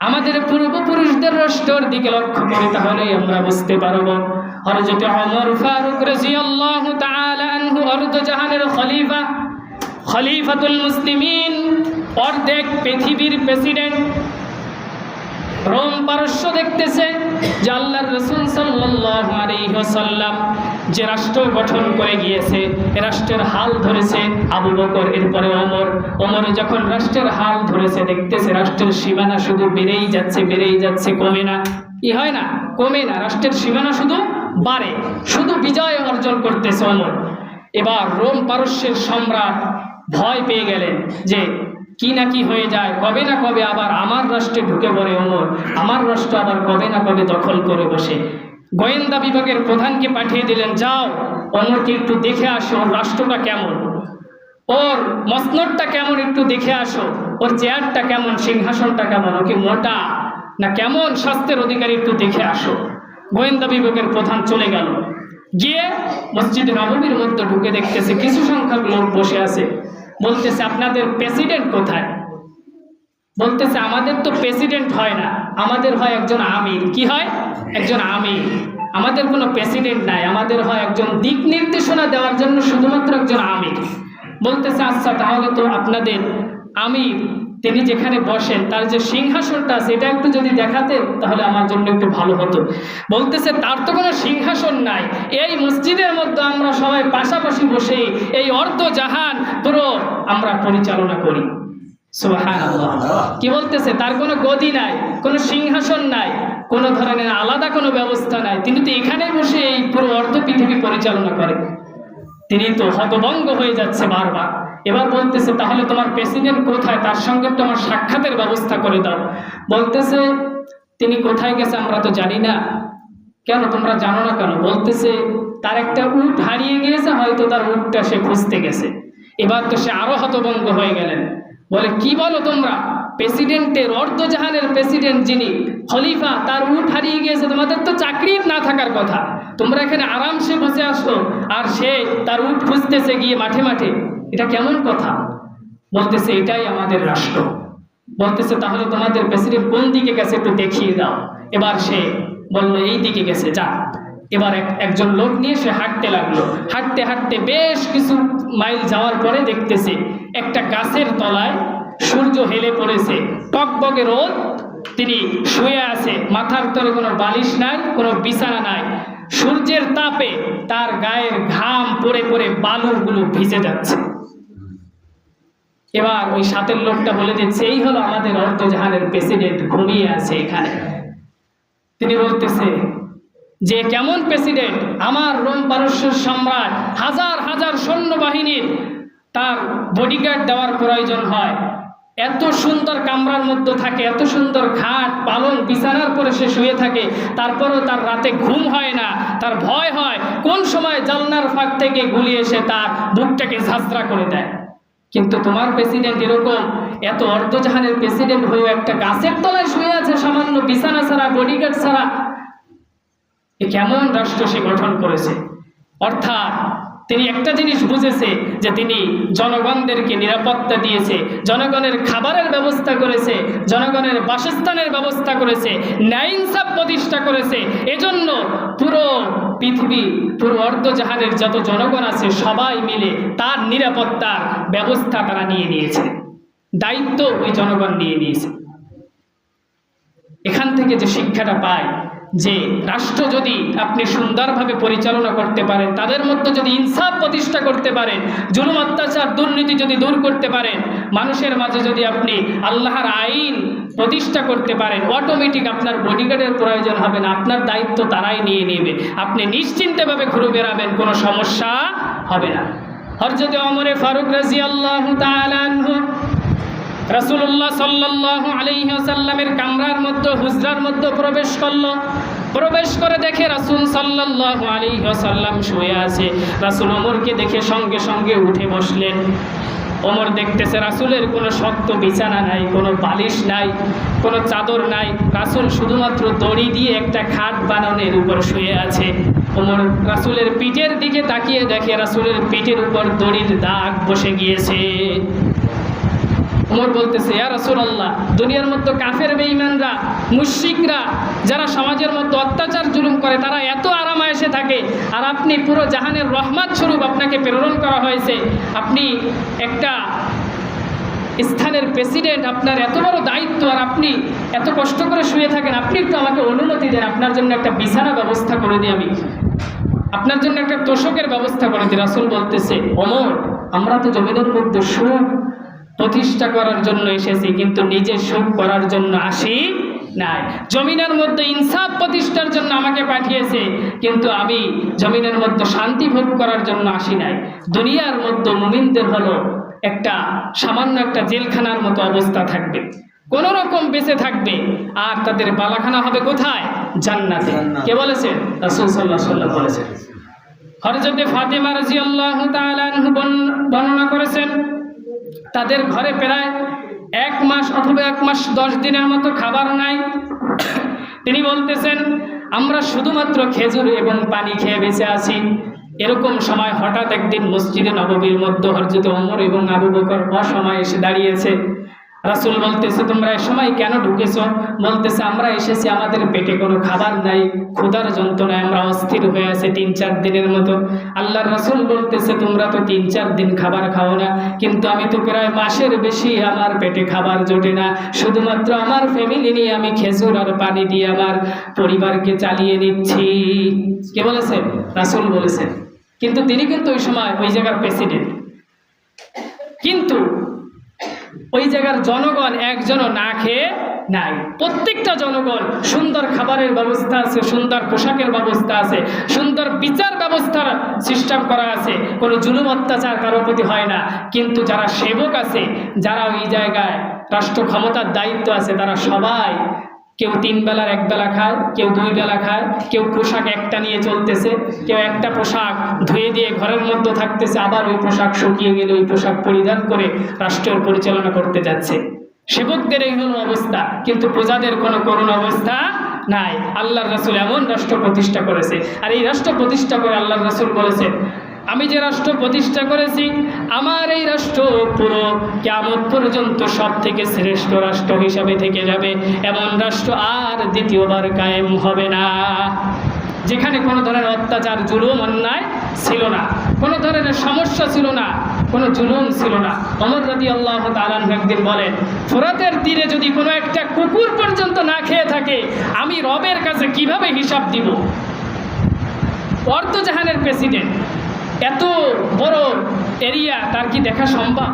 আমাদের পূর্বপুরুষদের রাষ্ট্রের দিকে লক্ষ্য করে, তাহলেই আমরা বুঝতে পারব হযরত ওমর ফারুক রাদিয়াল্লাহু তাআলা আনহু অর্ধজাহানের খলিফা, খলিফাতুল মুসলিমিন, অর্ধেক পৃথিবীর প্রেসিডেন্ট। রোম পারস্য দেখতেছে যে আল্লাহর রাসূল সাল্লাল্লাহু আলাইহি ওয়াসাল্লাম যে রাষ্ট্র গঠন করে গিয়েছে, এ রাষ্ট্রের হাল ধরেছে আবু বকর, এরপরে ওমর যখন রাষ্ট্রের হাল ধরেছে, দেখতেছে রাষ্ট্রের সীমানা শুধু বেড়েই যাচ্ছে, কমে না। কি হয় না? কমে না, রাষ্ট্রের সীমানা শুধু বাড়ে, শুধু বিজয় অর্জন করতেছে ওমর। এবার রোম পারস্যের সম্রাট ভয় পেয়ে গেলেন যে কি না কি হয়ে যায়, কবে না কবে আবার আমার রাষ্ট্রে ঢুকে পড়ে ওমর, আমার রাষ্ট্র আবার কবে না কবে দখল করে বসে। গোয়েন্দা বিভাগের প্রধানকে পাঠিয়ে দিলেন, যাও ওমরকে একটু দেখে আসো, ওর রাষ্ট্রটা কেমন, ওর মসনদটা কেমন, একটু দেখে আসো, ওর চেয়ারটা কেমন, সিংহাসনটা কেমন, ওকে মোটা না কেমন স্বাস্থ্যের অধিকারী, একটু দেখে আসো। গোয়েন্দা বিভাগের প্রধান চলে গেল, গিয়ে মসজিদে নববীর মধ্যে ঢুকে দেখতেছে কিছু সংখ্যক লোক বসে আছে। বলতেছে, আপনাদের প্রেসিডেন্ট কোথায়? বলতেছে, আমাদের তো প্রেসিডেন্ট হয় না, আমাদের হয় একজন আমির। কি হয়? একজন আমির। আমাদের কোনো প্রেসিডেন্ট নাই, আমাদের হয় একজন দিক নির্দেশনা দেওয়ার জন্য শুধুমাত্র একজন আমির। বলতেছে, আচ্ছা তাহলে তো আপনাদের আমির তিনি যেখানে বসেন তার যে সিংহাসনটা আছে এটা একটু যদি দেখাতেন তাহলে আমার জন্য একটু ভালো হতো। বলতেছে, তার তো কোনো সিংহাসন নাই, এই মসজিদের মধ্যে আমরা সবাই পাশাপাশি বসে এই অর্ধজাহান পুরো আমরা পরিচালনা করি। সুবহানাল্লাহ। কি বলতেছে? তার কোনো গদি নাই, কোনো সিংহাসন নাই, কোনো ধরনের আলাদা কোনো ব্যবস্থা নাই, তিনি তো এখানে বসে এই পুরো অর্ধ পৃথিবী পরিচালনা করে। তিনি তো হতভম্ব হয়ে যাচ্ছে বারবার। এবার বলতেছে, তাহলে তোমার প্রেসিডেন্ট কোথায়, তার সঙ্গে তো আমার সাক্ষাতের ব্যবস্থা করে দাও। বলতেছে, তিনি কোথায় গেছে আমরা তো জানি না। কেন, তোমরা জানো না কেন? বলতেছে, তার একটা উট হারিয়ে গিয়েছে, হয়তো তার উটটা সে খুঁজতে গেছে। এবার তো সে আরো হতভম্ব হয়ে গেলেন। বলে, কি বলো তোমরা? প্রেসিডেন্টের, অর্ধজাহানের প্রেসিডেন্ট যিনি খলিফা, তার উট হারিয়ে গিয়েছে, তোমাদের তো চাকরি না থাকার কথা, তোমরা এখানে আরামসে বসে আসো, আর সে তার উট খুঁজতেছে গিয়ে মাঠে মাঠে, এটা কেমন কথা? বলতেছে, এটাই আমাদের রাষ্ট্র। বলতেছে, তাহলে তোমাদের প্রেসিডেন্ট কোন দিকে গেছে একটু দেখিয়ে দাও। এবার সে বলল, এই দিকে গেছে, যা। এবার একজন লোক নিয়ে সে হাঁটতে লাগলো। হাঁটতে হাঁটতে বেশ কিছু মাইল যাওয়ার পরে দেখতেছে একটা গাছের তলায় সূর্য হেলে পড়েছে, টকবকে রোদ, তিনি শুয়ে আছে, মাথার তলে কোনো বালিশ নাই, কোনো বিছানা নাই, সূর্যের তাপে তার গায়ের ঘাম পড়ে পড়ে বালুগুলো ভিজে যাচ্ছে। এবার ওই সাথের লোকটা বলে দিচ্ছে, এই হলো আমাদের অর্ধজাহানের প্রেসিডেন্ট, ঘুমিয়ে আছে এখানে। তিনি বলতেছে যে, কেমন প্রেসিডেন্ট? আমার রোম পারস্যের সম্রাট হাজার হাজার সৈন্যবাহিনীর তার বডিগার্ড দেওয়ার প্রয়োজন হয়, এত সুন্দর কামরার মধ্যে থাকে, এত সুন্দর খাট পালং বিছানার পরে সে শুয়ে থাকে, তারপরেও তার রাতে ঘুম হয় না, তার ভয় হয় কোন সময় জানলার ফাঁক থেকে গুলি এসে তার বুকটাকে ঝাঁঝরা করে দেয়। কিন্তু তোমার প্রেসিডেন্ট এরকম, এত অর্ধজাহানের প্রেসিডেন্ট হয়েও একটা গাছের তলায় শুয়ে আছে, সামান্য বিছানা ছাড়া, বডিগার্ড ছাড়া। এ কেমন রাষ্ট্র সে গঠন করেছে? অর্থাৎ তিনি একটা জিনিস বুঝেছে যে তিনি জনগণদেরকে নিরাপত্তা দিয়েছে, জনগণের খাবারের ব্যবস্থা করেছে, জনগণের বাসস্থানের ব্যবস্থা করেছে, ন্যায় ইনসাফ প্রতিষ্ঠা করেছে। এজন্য পুরো পৃথিবী, পুরো অর্ধজাহানের যত জনগণ আছে সবাই মিলে তার নিরাপত্তার ব্যবস্থা তারা নিয়ে নিয়েছে, দায়িত্ব ওই জনগণ নিয়ে নিয়েছে। এখান থেকে যে শিক্ষাটা পায় যে রাষ্ট্র যদি আপনি সুন্দরভাবে পরিচালনা করতে পারেন, তাদের মধ্যে যদি ইনসাফ প্রতিষ্ঠা করতে পারেন, জুলুম অত্যাচার দুর্নীতি যদি দূর করতে পারেন, মানুষের মাঝে যদি আপনি আল্লাহর আইন প্রতিষ্ঠা করতে পারেন, অটোমেটিক আপনার বডিগার্ডের প্রয়োজন হবে না, আপনার দায়িত্ব তারাই নিয়ে নেবে, আপনি নিশ্চিন্তভাবে ঘুরে বেড়াবেন, কোনো সমস্যা হবে না। হযরত ওমর ফারুক রাদিয়াল্লাহু তাআলা আনহু রাসূলুল্লাহ সাল্লাল্লাহু আলাইহি ওয়াসাল্লামের কামরার মধ্যে, হুজরার মধ্যে প্রবেশ করলো। প্রবেশ করে দেখে রাসূল সাল্লাল্লাহু আলাইহি ওয়াসাল্লাম শুয়ে আছে। রাসূল ওমরকে দেখে সঙ্গে সঙ্গে উঠে বসলেন। ওমর দেখতেছে রাসূলের কোনো শক্ত বিছানা নাই, কোনো বালিশ নাই, কোনো চাদর নাই, রাসূল শুধুমাত্র দড়ি দিয়ে একটা খাট বানানোর উপর শুয়ে আছে। ওমর রাসূলের পিঠের দিকে তাকিয়ে দেখে রাসূলের পিঠের উপর দড়ির দাগ বসে গিয়েছে। ওমর বলতেছে, ইয়া রাসূলুল্লাহ, দুনিয়ার মধ্যে কাফের বেঈমানরা, মুশরিকরা, যারা সমাজের মধ্যে অত্যাচার জুলুম করে, তারা এত আরামায়েশে থাকে, আর আপনি পুরো জাহানের রহমত স্বরূপ আপনাকে প্রেরণ করা হয়েছে, আপনি একটা স্থানের প্রেসিডেন্ট, আপনার এত বড় দায়িত্ব, আর আপনি এত কষ্ট করে শুয়ে থাকেন, আপনি একটু আমাকে অনুমতি দেন, আপনার জন্য একটা বিছানা ব্যবস্থা করে দিই, আমি আপনার জন্য একটা তোষকের ব্যবস্থা করে দিই। রাসূল বলতেছে, ওমর, আমরা তো জমিনের মধ্যে সুখ প্রতিষ্ঠা করার জন্য এসেছি, কিন্তু নিজের সুখ করার জন্য আসি নাই। জমিনের মধ্যে ইনসাফ প্রতিষ্ঠার জন্য আমাকে পাঠিয়েছে, কিন্তু আমি জমিনের মধ্যে শান্তি ভোগ করার জন্য আসি নাই। দুনিয়ার মধ্যে মুমিনদের হলো একটা সামান্য একটা জেলখানার মতো অবস্থা থাকবে, কোনো রকম বেঁচে থাকবে, আর তাদের বালাখানা হবে কোথায়? জান্নাতে। কে বলেছেন? রাসূল সাল্লাল্লাহু আলাইহি ওয়াসাল্লাম বলেছেন। হযরত ফাতেমা রাদিয়াল্লাহু তাআলা আনহা বর্ণনা করেছেন, তাদের ঘরে প্রায় 1 মাস অথবা 1 মাস 10 দিনের মতো খাবার নাই। তিনি বলতেছেন, আমরা শুধুমাত্র খেজুর এবং পানি খেয়ে বেঁচে আছি। এরকম সময় হঠাৎ একদিন মসজিদে নববীর মধ্যে হযরত ওমর এবং আবু বকর অসময়ে এসে দাঁড়িয়েছে। রাসূল বলতেছে, তোমরা এই সময় কেন ঢুকেছো? বলতেছে, আমরা এসেছি, আমাদের পেটে কোনো খাবার নাই, ক্ষুধার যন্ত্রণায় আমরা অস্থির হয়ে আছি 3-4 দিনের মতো। আল্লাহর রাসূল বলতেছে, তোমরা তো 3-4 দিন খাবার খাও না, কিন্তু আমি তো প্রায় মাসের বেশি আমার পেটে খাবার জোটে না, শুধুমাত্র আমার ফ্যামিলি নিয়ে আমি খেজুর আর পানি দিয়ে আমার পরিবারকে চালিয়ে নিচ্ছি। কে বলেছেন? রাসূল বলেছেন। কিন্তু তিনি কিন্তু ওই সময় ওই জায়গার প্রেসিডেন্ট, কিন্তু ওই জায়গার জনগণ একজনও না খেয়ে নাই। প্রত্যেকটা জনগণ, সুন্দর খাবারের ব্যবস্থা আছে, সুন্দর পোশাকের ব্যবস্থা আছে, সুন্দর বিচার ব্যবস্থার সিস্টেম করা আছে, কোনো জুলুম অত্যাচার কারোর প্রতি হয় না। কিন্তু যারা সেবক আছে, যারা ওই জায়গায় রাষ্ট্র ক্ষমতার দায়িত্ব আছে, তারা সবাই কেউ 3 বেলার 1 বেলা খায়, কেউ 2 বেলা খায়, কেউ পোশাক একটা নিয়ে চলতেছে, কেউ একটা পোশাক ধুয়ে দিয়ে ঘরের মধ্যে থাকতেছে, আবার ওই পোশাক শুকিয়ে গেলে ওই পোশাক পরিধান করে রাষ্ট্রের পরিচালনা করতে যাচ্ছে। সেবকদের এই হলো অবস্থা, কিন্তু প্রজাদের কোনো করুণ অবস্থা নাই। আল্লাহর রাসূল এমন রাষ্ট্র প্রতিষ্ঠা করেছে, আর এই রাষ্ট্র প্রতিষ্ঠা করে আল্লাহর রাসূল বলেছেন, আমি যে রাষ্ট্র প্রতিষ্ঠা করেছি, আমার এই রাষ্ট্র পুরো কিয়ামত পর্যন্ত সব থেকে শ্রেষ্ঠ রাষ্ট্র হিসাবে থেকে যাবে। এমন রাষ্ট্র আর দ্বিতীয়বার কায়েম হবে না, যেখানে কোনো ধরনের অত্যাচার, জুলুম, অন্যায় ছিল না, কোনো ধরনের সমস্যা ছিল না, কোনো জুলুম ছিল না। ওমর রাদিয়াল্লাহু তাআলা আনহু একদিন বলেন, ফোরাতের তীরে যদি কোনো একটা কুকুর পর্যন্ত না খেয়ে থাকে, আমি রবের কাছে কিভাবে হিসাব দিব? অর্ধজাহানের প্রেসিডেন্ট, এত বড় এরিয়া, তার কি দেখা সম্ভব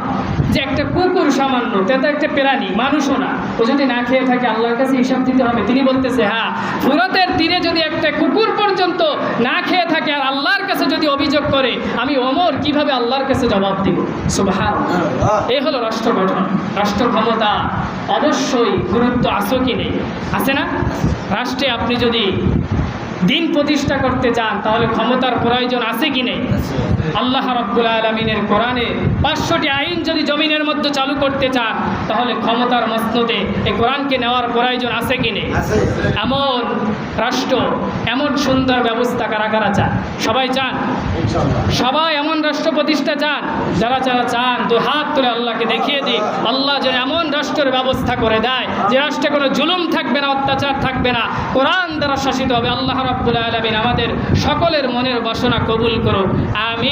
যে একটা কুকুর সামান্য, এটা একটা প্রাণী, মানুষও না, ও যদি না খেয়ে থাকে আল্লাহর কাছে হিসাব দিতে হবে? তিনি বলতেছে, হ্যাঁ, ফুরাতের তীরে যদি একটা কুকুর পর্যন্ত না খেয়ে থাকে আর আল্লাহর কাছে যদি অভিযোগ করে, আমি ওমর কিভাবে আল্লাহর কাছে জবাব দিব? সুবহানাল্লাহ। এই হলো রাষ্ট্র গঠন, রাষ্ট্র ক্ষমতা। অবশ্যই গুরুত্ব আছে কি নেই? আছে না? রাষ্ট্রে আপনি যদি দিন প্রতিষ্ঠা করতে চান, তাহলে ক্ষমতার প্রয়োজন আছে কি নেই? আল্লাহ রাব্বুল আলামিনের কোরআনে 500টি আইন যদি জমিনের মধ্যে চালু করতে চান, তাহলে ক্ষমতার মসনদে এই কোরআনকে নেওয়ার প্রয়োজন আছে কি নেই? এমন রাষ্ট্র, এমন সুন্দর ব্যবস্থা কারা কারা চান? সবাই চান? সবাই এমন রাষ্ট্র প্রতিষ্ঠা চান? যারা যারা চান, 2 হাত তুলে আল্লাহকে দেখিয়ে দিই, আল্লাহ যেন এমন রাষ্ট্রের ব্যবস্থা করে দেয় যে রাষ্ট্রে কোনো জুলুম থাকবে না, অত্যাচার থাকবে না, কোরআন দ্বারা শাসিত হবে। আল্লাহ রাব্বুল আলামিন আমাদের সকলের মনের বাসনা কবুল করুন, আমিন।